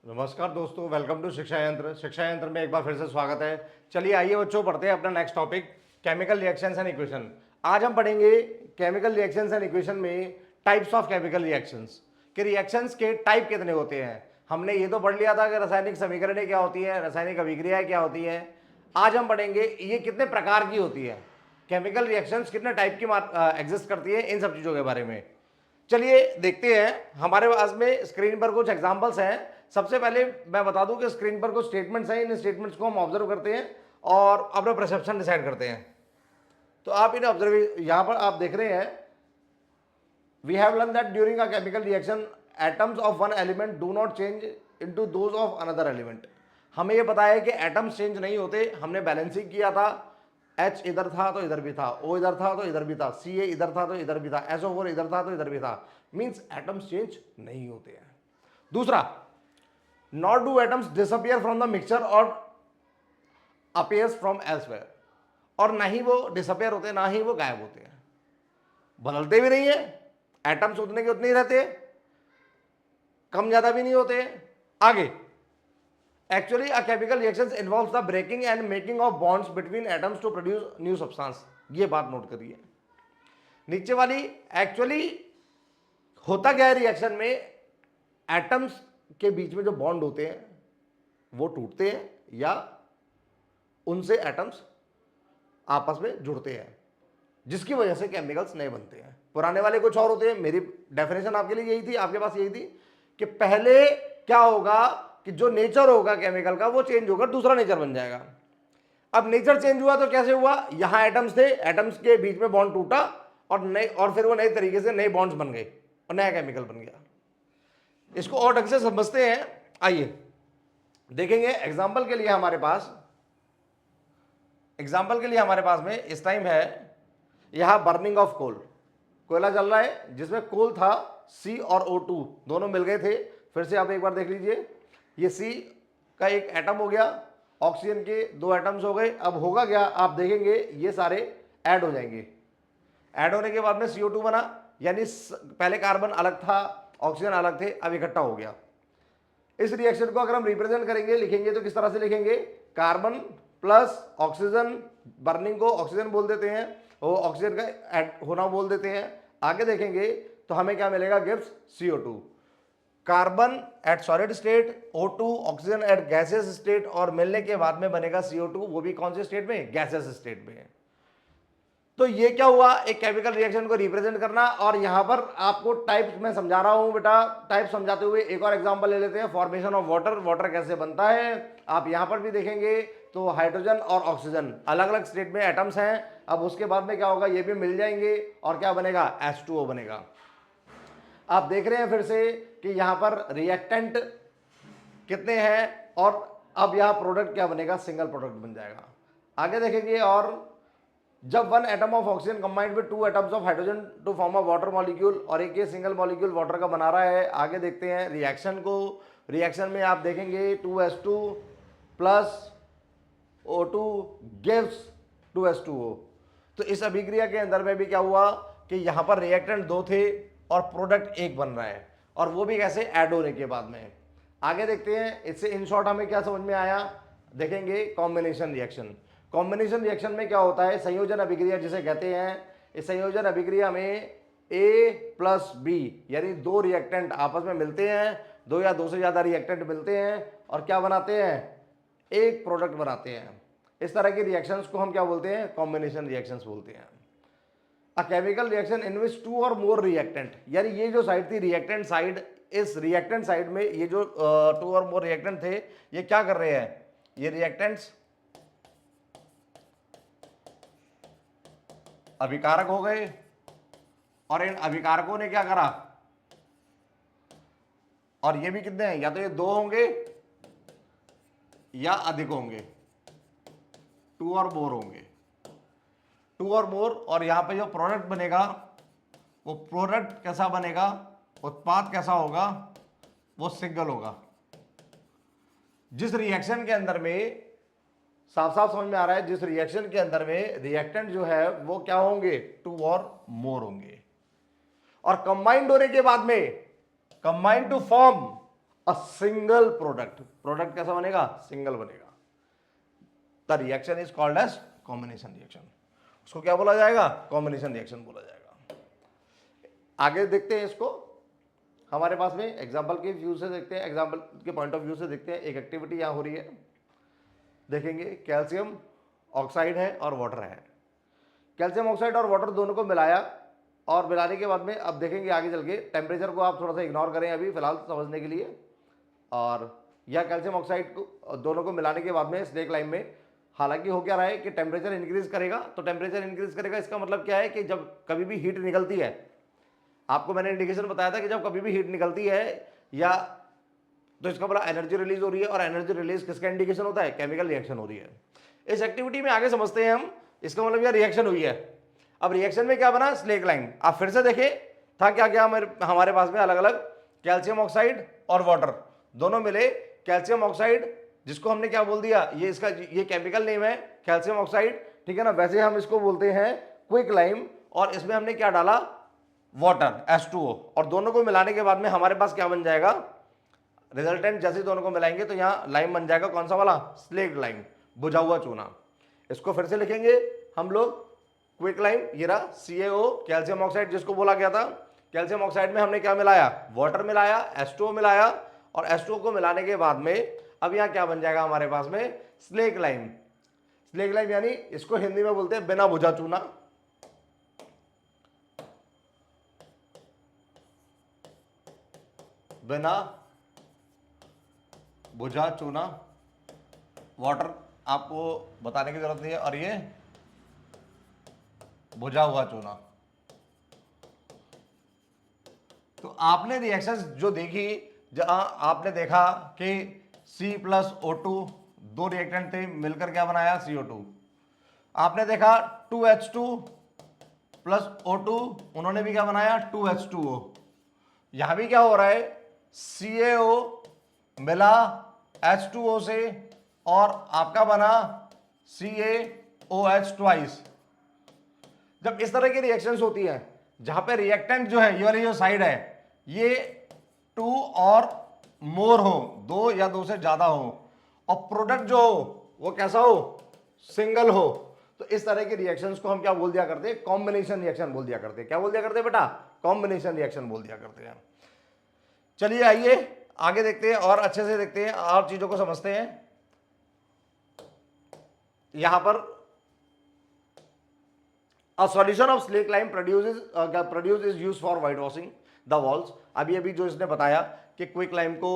नमस्कार दोस्तों, welcome to शिक्षा यंत्र। शिक्षा यंत्र में एक बार फिर से स्वागत है। चलिए आइए बच्चों, पढ़ते हैं अपना next topic, chemical reactions and equation. आज हम पढ़ेंगे केमिकल रिएक्शंस एंड इक्वेशन में टाइप्स ऑफ केमिकल रिएक्शंस के रिएक्शंस के टाइप कितने होते हैं। हमने ये तो पढ़ लिया था कि रासायनिक समीकरणें क्या होती है, रासायनिक अभिक्रियाएं क्या होती है। आज हम पढ़ेंगे ये कितने प्रकार की होती है, केमिकल रिएक्शंस कितने टाइप की एग्जिस्ट करती है, इन सब चीज़ों के बारे में। चलिए देखते हैं। हमारे पास में स्क्रीन पर कुछ एग्जांपल्स हैं। सबसे पहले मैं बता दूं कि स्क्रीन पर कुछ स्टेटमेंट्स हैं। इन स्टेटमेंट्स को हम ऑब्जर्व करते हैं और अपना परसेप्शन डिसाइड करते हैं। तो आप इन ऑब्जर्व, यहां पर आप देख रहे हैं, we have learn that during a chemical reaction atoms of one element do not change into those of another element. हमें यह पता है कि एटम्स चेंज नहीं होते। हमने बैलेंसिंग किया था, H इधर था तो इधर भी था, O इधर था तो इधर भी था, Ca इधर था तो इधर भी था, SO4 इधर था तो इधर भी था। मींस एटम्स चेंज नहीं होते हैं। दूसरा, not do atoms disappear from the mixture और अपीयर्स फ्रॉम एल्सवेयर। और ना ही वो डिसअपियर होते हैं, ना ही वो गायब होते हैं, बदलते भी नहीं है। एटम्स उतने के उतने ही रहते हैं, कम ज्यादा भी नहीं होते हैं। आगे, actually a chemical reaction involves the breaking and making of bonds between atoms to produce new substance। ये बात नोट करिए नीचे वाली। एक्चुअली होता क्या है रिएक्शन में, एटम्स के बीच में जो बॉन्ड होते हैं वो टूटते हैं या उनसे एटम्स आपस में जुड़ते हैं, जिसकी वजह से केमिकल्स नए बनते हैं। पुराने वाले कुछ और होते हैं। मेरी डेफिनेशन आपके लिए यही थी, आपके पास यही थी कि पहले क्या होगा कि जो नेचर होगा केमिकल का वो चेंज होकर दूसरा नेचर बन जाएगा। अब नेचर चेंज हुआ तो कैसे हुआ, यहां एटम्स थे, एटम्स के बीच में बॉन्ड टूटा और फिर वो नए तरीके से नए बॉन्ड्स बन गए और नया केमिकल बन गया। इसको और ढंग से समझते हैं। आइए देखेंगे। एग्जाम्पल के लिए हमारे पास में इस टाइम है यहां बर्निंग ऑफ कोल। कोयला जल रहा है जिसमें कोल था, C और O2 दोनों मिल गए थे। फिर से आप एक बार देख लीजिए, ये C का एक एटम हो गया, ऑक्सीजन के दो एटम्स हो गए। अब होगा क्या, आप देखेंगे ये सारे ऐड हो जाएंगे। ऐड होने के बाद में CO2 बना, यानी पहले कार्बन अलग था, ऑक्सीजन अलग थे, अब इकट्ठा हो गया। इस रिएक्शन को अगर हम रिप्रेजेंट करेंगे, लिखेंगे तो किस तरह से लिखेंगे, कार्बन प्लस ऑक्सीजन, बर्निंग को ऑक्सीजन बोल देते हैं, वो ऑक्सीजन का ऐड होना बोल देते हैं। आगे देखेंगे तो हमें क्या मिलेगा, gives CO2। Carbon at solid state, O2 oxygen at gases state, और मिलने के बाद में बनेगा CO2, वो भी कौन से स्टेट में, गैसेस स्टेट में। तो ये क्या हुआ, एक केमिकल रिएक्शन को रिप्रेजेंट करना। और यहां पर आपको टाइप्स मैं समझा रहा हूं बेटा। टाइप समझाते हुए एक और एग्जांपल ले लेते हैं, फॉर्मेशन ऑफ वाटर। वाटर कैसे बनता है आप यहां पर भी देखेंगे। तो हाइड्रोजन और ऑक्सीजन अलग अलग स्टेट में एटम्स हैं। अब उसके बाद में क्या होगा, ये भी मिल जाएंगे और क्या बनेगा, H2O बनेगा। आप देख रहे हैं फिर से कि यहां पर रिएक्टेंट कितने हैं, और अब यहां प्रोडक्ट क्या बनेगा, सिंगल प्रोडक्ट बन जाएगा। आगे देखेंगे, और जब one atom of oxygen combined with two atoms of hydrogen to form a water molecule, और एक ये सिंगल मॉलिक्यूल वाटर का बना रहा है। आगे देखते हैं रिएक्शन को। रिएक्शन में आप देखेंगे 2H2 plus O2 gives 2H2O। तो इस अभिक्रिया के अंदर में भी क्या हुआ कि यहां पर रिएक्टेंट दो थे और प्रोडक्ट एक बन रहा है, और वो भी कैसे, ऐड होने के बाद में। आगे देखते हैं। इससे इन शॉर्ट हमें क्या समझ में आया, देखेंगे कॉम्बिनेशन रिएक्शन। कॉम्बिनेशन रिएक्शन में क्या होता है, संयोजन अभिक्रिया जिसे कहते हैं। इस संयोजन अभिक्रिया में A प्लस B, यानी दो रिएक्टेंट आपस में मिलते हैं, दो या दो से ज्यादा रिएक्टेंट मिलते हैं और क्या बनाते हैं, एक प्रोडक्ट बनाते हैं। इस तरह की रिएक्शंस को हम क्या बोलते हैं, कॉम्बिनेशन रिएक्शंस बोलते हैं। A chemical reaction in which two or more reactant, यानी ये जो साइड थी रिएक्टेंट साइड, इस रिएक्टेंट साइड में ये जो टू और मोर रिएक्टेंट थे, ये क्या कर रहे हैं, ये रिएक्टेंट्स अभिकारक हो गए, और इन अभिकारकों ने क्या करा, और ये भी कितने हैं, या तो ये दो होंगे या अधिक होंगे, टू और मोर होंगे, टू और मोर। और यहां पे जो प्रोडक्ट बनेगा वो प्रोडक्ट कैसा बनेगा, उत्पाद कैसा होगा, वो सिंगल होगा। जिस रिएक्शन के अंदर में, साफ साफ समझ में आ रहा है, जिस रिएक्शन के अंदर में रिएक्टेंट जो है वो क्या होंगे, टू और मोर होंगे, और कंबाइंड होने के बाद में, combined to form a single product. Product कैसा बनेगा? सिंगल बनेगा। The reaction is called as combination reaction. उसको क्या बोला जाएगा? कॉम्बिनेशन रिएक्शन बोला जाएगा। आगे देखते हैं इसको, हमारे पास में एग्जाम्पल के व्यू से देखते हैं, एग्जाम्पल के पॉइंट ऑफ व्यू से देखते हैं। एक एक्टिविटी यहां हो रही है, देखेंगे कैल्शियम ऑक्साइड है और वाटर है। कैल्शियम ऑक्साइड और वाटर दोनों को मिलाया, और मिलाने के बाद में अब देखेंगे आगे चल के, टेम्परेचर को आप थोड़ा सा इग्नोर करें अभी फिलहाल समझने के लिए। और यह कैल्शियम ऑक्साइड को दोनों को मिलाने के बाद में स्नेक लाइम में, हालांकि हो क्या रहा है कि टेम्परेचर इंक्रीज करेगा, तो टेम्परेचर इंक्रीज करेगा इसका मतलब क्या है कि जब कभी भी हीट निकलती है, आपको मैंने इंडिकेशन बताया था कि जब कभी भी हीट निकलती है या तो इसका मतलब एनर्जी रिलीज हो रही है, और एनर्जी रिलीज किसका इंडिकेशन होता है? केमिकल रिएक्शन हो रही है। इस एक्टिविटी में आगे समझते हैं हम, इसका मतलब यह रिएक्शन हुई है। अब रिएक्शन में क्या बना? Snake line. आप फिर से देखें, था क्या क्या हमारे पास में अलग अलग, कैल्शियम ऑक्साइड और वाटर दोनों मिले। कैल्शियम ऑक्साइड जिसको हमने क्या बोल दिया, ये इसका ये केमिकल नेम है कैल्शियम ऑक्साइड, ठीक है ना। वैसे हम इसको बोलते हैं क्विक लाइम, और इसमें हमने क्या डाला? वाटर H2O, और दोनों को मिलाने के बाद में हमारे पास क्या बन जाएगा? रिजल्टेंट जैसे दोनों को मिलाएंगे तो यहां लाइम बन जाएगा। कौन सा वाला? स्लेक्ड लाइम, बुझा हुआ चूना। इसको फिर से लिखेंगे हम लोग, क्विक लाइम, ये रहा CaO कैल्शियम ऑक्साइड जिसको बोला गया था। कैल्शियम ऑक्साइड में हमने क्या मिलाया? वाटर मिलाया, H2O मिलाया, और H2O को मिलाने के बाद में अब यहां क्या बन जाएगा हमारे पास में? Slack lime. स्लेक लाइम यानी इसको हिंदी में बोलते हैं बिना बुझा चूना। बिना बुझा चूना, वाटर आपको बताने की जरूरत नहीं है, और ये बुझा हुआ चूना। तो आपने रिएक्शंस जो देखी, जहां आपने देखा कि C+O2 दो रिएक्टेंट थे, मिलकर क्या बनाया? CO2। आपने देखा 2H2 प्लस O2, उन्होंने भी क्या बनाया? 2H2O। यहां भी क्या हो रहा है? CaO मिला H2O से, और आपका बना CaOH ट्वाइस। जब इस तरह की रिएक्शंस होती है जहां पे रिएक्टेंट जो है, ये वाली जो साइड है, ये 2 और मोर हो, 2 या 2 से ज्यादा हो, और प्रोडक्ट जो हो वो कैसा हो? सिंगल हो, तो इस तरह के रिएक्शंस को हम क्या बोल दिया करते हैं? कॉम्बिनेशन रिएक्शन बोल दिया करते हैं। क्या बोल दिया करते हैं बेटा? कॉम्बिनेशन रिएक्शन बोल दिया करते हैं। चलिए आइए आगे देखते हैं, और अच्छे से देखते हैं, और चीजों को समझते हैं। यहां पर A solution of slake lime produced is used for whitewashing the walls। अभी जो इसने बताया कि क्विक लाइम को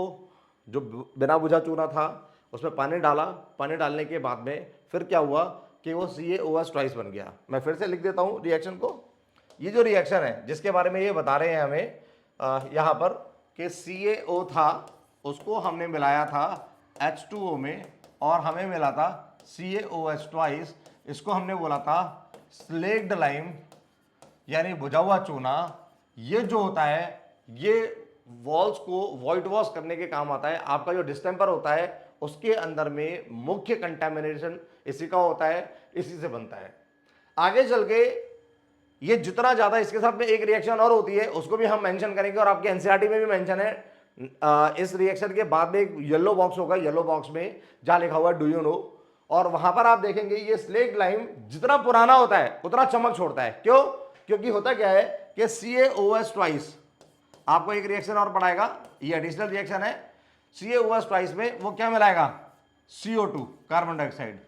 जो बिना बुझा चूना था उसमें पानी डाला, पानी डालने के बाद में फिर क्या हुआ कि वो CaOH ट्वाइस बन गया। मैं फिर से लिख देता हूं रिएक्शन को। ये जो रिएक्शन है जिसके बारे में ये बता रहे हैं हमें यहां पर कि CaO था, उसको हमने मिलाया था H2O में, और हमें मिला था CaOH ट्वाइस। इसको हमने बोला था स्लेक्ड लाइम, यानी बुझा हुआ चूना। ये जो होता है ये वॉल्स को व्हाइट वॉश करने के काम आता है। आपका जो डिस्टेंपर होता है उसके अंदर में मुख्य कंटेमिनेशन इसी का होता है, इसी से बनता है। आगे चल के ये जितना ज्यादा, इसके साथ में एक रिएक्शन और होती है उसको भी हम मेंशन करेंगे, और आपके एनसीईआरटी में भी मेंशन है। इस रिएक्शन के बाद में एक येलो बॉक्स होगा, येलो बॉक्स में जहां लिखा हुआ डू यू नो, और वहां पर आप देखेंगे ये स्लेक लाइम जितना पुराना होता है उतना चमक छोड़ता है। क्यों? क्योंकि होता क्या है कि CaOH ट्वाइस, आपको एक रिएक्शन और पढ़ाएगा, ये एडिशनल रिएक्शन है। CaOH ट्वाइस में वो क्या मिलाएगा? CO2 carbon dioxide.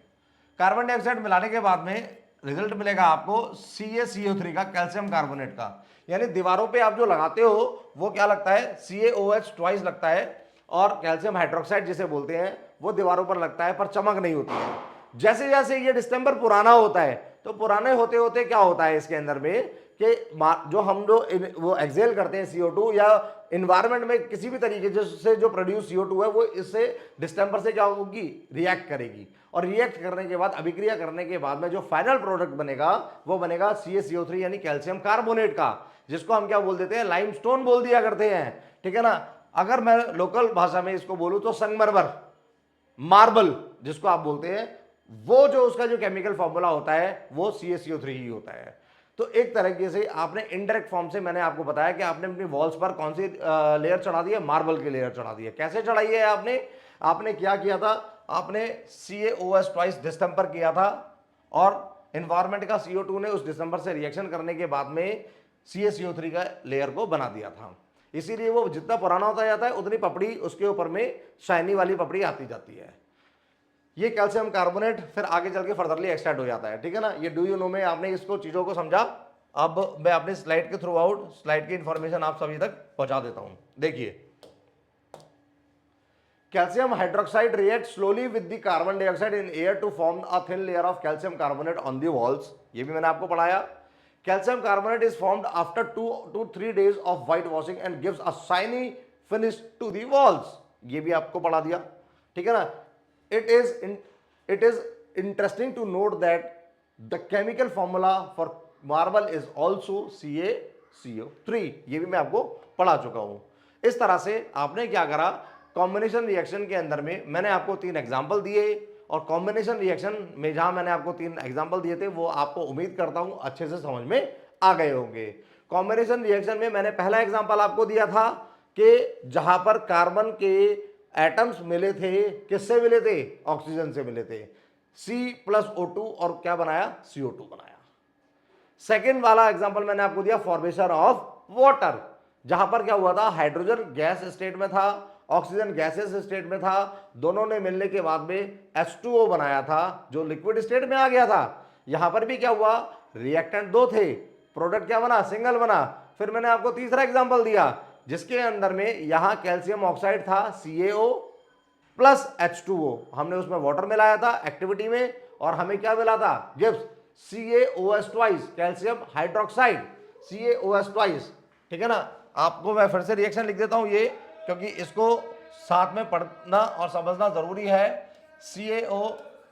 Carbon dioxide मिलाने के बाद में रिजल्ट मिलेगा आपको CaCO3 का, कैल्शियम कार्बोनेट का। यानी दीवारों पे आप जो लगाते हो वो क्या लगता है? CaOH ट्वाइस लगता है, और कैल्शियम हाइड्रोक्साइड जिसे बोलते हैं वो दीवारों पर लगता है, पर चमक नहीं होती है। जैसे जैसे ये डिस्टेंपर पुराना होता है, तो पुराने होते होते क्या होता है इसके अंदर में कि जो हम लोग वो एक्सेल करते हैं CO2, या इन्वायरमेंट में किसी भी तरीके से जो प्रोड्यूस CO2 है वो इससे डिस्टेंपर से क्या होगी? रिएक्ट करेगी, और रिएक्ट करने के बाद, अभिक्रिया करने के बाद में जो फाइनल प्रोडक्ट बनेगा वो बनेगा CaCO3 यानी कैल्शियम कार्बोनेट का, जिसको हम क्या बोल देते हैं? लाइमस्टोन बोल दिया करते हैं, ठीक है ना। अगर मैं लोकल भाषा में इसको बोलूं तो संगमरमर, मार्बल जिसको आप बोलते हैं, वो जो उसका जो केमिकल फॉर्मूला होता है वो CaCO3 ही होता है। तो एक तरीके से आपने इनडायरेक्ट फॉर्म से मैंने आपको बताया कि आपने अपनी वॉल्स पर कौन सी लेयर चढ़ा दी है, मार्बल की लेयर चढ़ा दी है। कैसे चढ़ाई है आपने, आपने क्या किया था, आपने CaOH ट्वाइस डिस्टेंपर किया था और एनवायरमेंट का CO2 ने उस डिस्टेंपर से रिएक्शन करने के बाद में CaCO3 का लेयर को बना दिया था। इसीलिए वो जितना पुराना होता जाता है उतनी पपड़ी उसके ऊपर में शाइनी वाली पपड़ी आती जाती है। ये कैल्शियम कार्बोनेट फिर आगे चल के फर्दरली एक्सट्रैक्ट हो जाता है, ठीक है ना। ये डू यू नो में आपने इसको चीजों को समझा। अब मैं अपनी स्लाइड के थ्रू आउट स्लाइड की इंफॉर्मेशन आप सभी तक पहुंचा देता हूं। देखिए, calcium hydroxide reacts slowly with the carbon dioxide in air to form a thin layer of calcium carbonate on the walls। ये भी मैंने आपको पढ़ाया। Calcium carbonate is formed after 2 to 3 days of white washing and gives a shiny finish to the walls। ये भी आपको पढ़ा दिया, ठीक है ना। It is interesting to note that the chemical formula for marble is also CaCO3। ये भी मैं आपको पढ़ा चुका हूं। इस तरह से आपने क्या करा, कॉम्बिनेशन रिएक्शन के अंदर में मैंने आपको 3 एग्जाम्पल दिए और कॉम्बिनेशन रिएक्शन में जहां मैंने आपको 3 एग्जाम्पल दिए थे वो आपको उम्मीद करता हूं अच्छे से समझ में आ गए होंगे। कॉम्बिनेशन रिएक्शन में मैंने पहला एग्जाम्पल आपको दिया था कि जहां पर कार्बन के एटम्स मिले थे, किससे मिले थे, ऑक्सीजन से मिले थे, C+O2 और क्या बनाया, CO2 बनाया। सेकेंड वाला एग्जाम्पल मैंने आपको दिया फॉर्मेशन ऑफ वाटर, जहां पर क्या हुआ था, हाइड्रोजन गैस स्टेट में था, ऑक्सीजन गैसेस स्टेट में था, दोनों ने मिलने के बाद में H2O बनाया था जो लिक्विड स्टेट में आ गया था। यहां पर भी क्या हुआ, रिएक्टेंट 2 थे, प्रोडक्ट क्या बना, सिंगल बना। फिर मैंने आपको तीसरा एग्जांपल दिया जिसके अंदर में यहां कैल्शियम ऑक्साइड था CaO प्लस H2O, हमने उसमें वाटर मिलाया था एक्टिविटी में और हमें क्या मिला था, gives CaOH twice, calcium hydroxide CaOH twice, ठीक है ना। आपको मैं फिर से रिएक्शन लिख देता हूं ये, क्योंकि इसको साथ में पढ़ना और समझना जरूरी है। CaO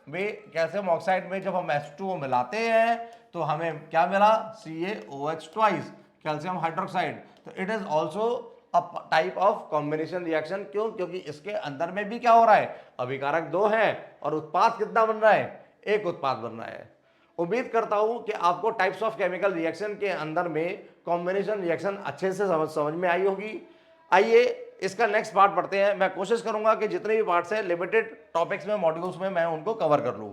में कैल्शियम ऑक्साइड में जब हम H2O मिलाते हैं तो हमें क्या मिला, CaOH ट्वाइस, कैल्शियम हाइड्रोक्साइड। तो it is also a type of combination reaction. क्यों, क्योंकि इसके अंदर में भी क्या हो रहा है, अभिकारक 2 हैं और उत्पाद कितना बन रहा है, एक उत्पाद बन रहा है। उम्मीद करता हूं कि आपको टाइप्स ऑफ केमिकल रिएक्शन के अंदर में कॉम्बिनेशन रिएक्शन अच्छे से समझ में आई होगी। आइए इसका नेक्स्ट पार्ट पढ़ते हैं। मैं कोशिश करूंगा कि जितने भी पार्ट्स हैं लिमिटेड टॉपिक्स में, मॉड्यूल्स में मैं उनको कवर कर लूं।